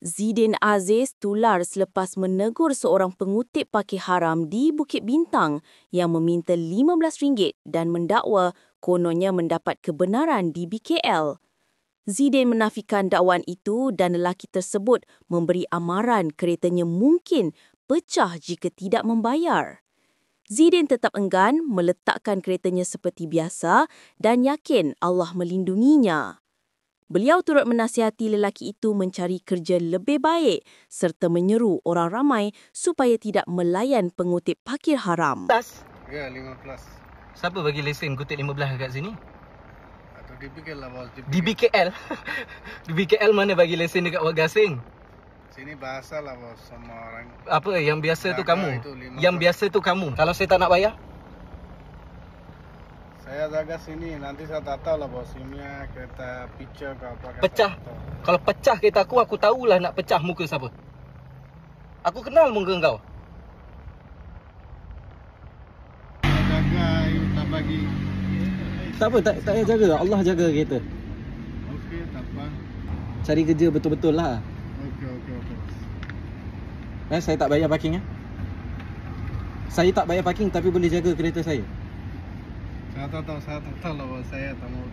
Zidin Aziz tular selepas menegur seorang pengutip parkir haram di Bukit Bintang yang meminta RM15 dan mendakwa kononnya mendapat kebenaran di BKL. Zidin menafikan dakwaan itu dan lelaki tersebut memberi amaran keretanya mungkin pecah jika tidak membayar. Zidin tetap enggan meletakkan keretanya seperti biasa dan yakin Allah melindunginya. Beliau turut menasihati lelaki itu mencari kerja lebih baik serta menyeru orang ramai supaya tidak melayan pengutip parkir haram. Ya, 15. Siapa bagi lesen kutip 15 kat sini? Atau di BKL lah bos. Di BKL? Di BKL mana bagi lesen dekat warga asing? Sini bahasa lah bos sama orang. Apa yang biasa tu Daga kamu? itu 15. Yang biasa tu kamu. Kalau saya tak nak bayar? Saya jaga sini, nanti saya tak tahu lah bos. Ini kereta picture ke apa. Pecah. Kalau pecah kereta aku tahulah nak pecah muka siapa. Aku kenal muka kau. Saya jaga, you tak bagi. Tak apa, tak payah jaga. Allah jaga kereta. Okey, tak apa. Cari kerja betul-betul lah. Okey. Saya tak bayar parking ya. Saya tak bayar parking tapi boleh jaga kereta saya. Saya tak tahu lah bos, saya tak mau.